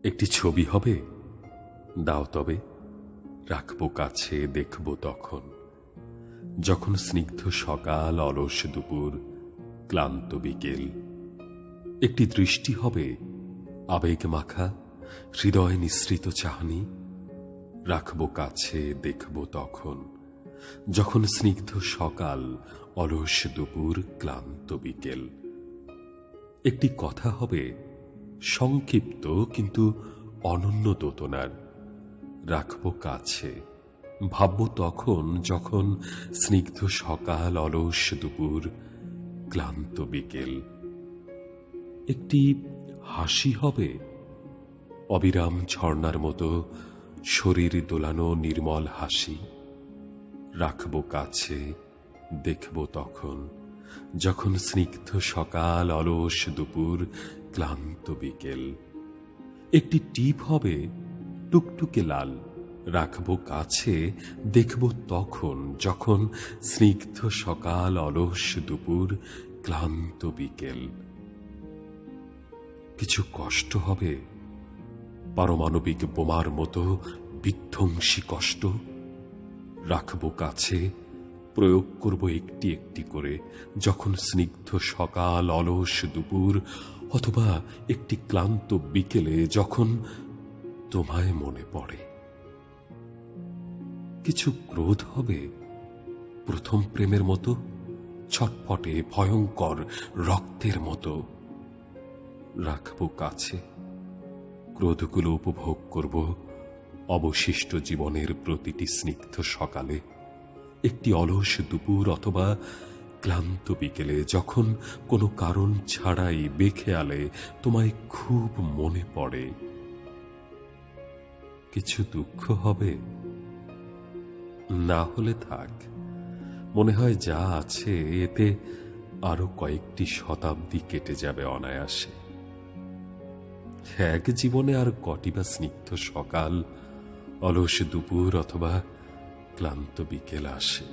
একটি ছবি হবে, দাও তবে, রাখবো কাছে, দেখব তখন, যখন স্নিগ্ধ সকাল, অলস দুপুর, ক্লান্ত বিকেল। একটি দৃষ্টি হবে, আবেগ মাখা, হৃদয় নিঃসৃত চাহনি, রাখবো কাছে, দেখব তখন, যখন স্নিগ্ধ সকাল, অলস দুপুর, ক্লান্ত বিকেল। একটি কথা হবে, সংক্ষিপ্ত কিন্তু অনন্য দোতনার, রাখবো কাছে, ভাববো তখন, যখন স্নিগ্ধ সকাল, অলস দুপুর, ক্লান্ত বিকেল। একটি হাসি হবে, অবিরাম ঝর্ণার মতো শরীর দোলানো নির্মল হাসি, রাখবো কাছে, দেখব তখন, যখন স্নিগ্ধ সকাল, অলস দুপুর, ক্লান্ত বিকেল। একটি টিপ হবে, টুকটুকে লাল, রাখবো কাছে, দেখব তখন, যখন স্নিগ্ধ সকাল, অলস দুপুর, ক্লান্ত বিকেল। কিছু কষ্ট হবে, পারমাণবিক বোমার মতো বিধ্বংসী কষ্ট, রাখবো কাছে, প্রয়োগ করব একটি একটি করে, যখন স্নিগ্ধ সকাল, অলস দুপুর, অথবা একটি ক্লান্ত বিকেলে, যখন তোমায় মনে পড়ে। কিছু ক্রোধ হবে, প্রথম প্রেমের মতো, ছটফটে, ভয়ঙ্কর, রক্তের মতো, রাখবো কাছে, ক্রোধগুলো উপভোগ করব অবশিষ্ট জীবনের প্রতিটি স্নিগ্ধ সকালে, একটি অলস দুপুর অথবা ক্লান্ত বিকেলে, যখন কোনো কারণ ছাড়াই বেখেয়ালে তোমায় খুব মনে পড়ে। কিছু দুঃখ হবে, না হলে থাক, মনে হয় যা আছে এতে আরো কয়েকটি শতাব্দী কেটে যাবে অনায়াসে। এক জীবনে আর কটি বা স্নিগ্ধ সকাল, অলস দুপুর অথবা ক্লান্ত বিকেল আসে।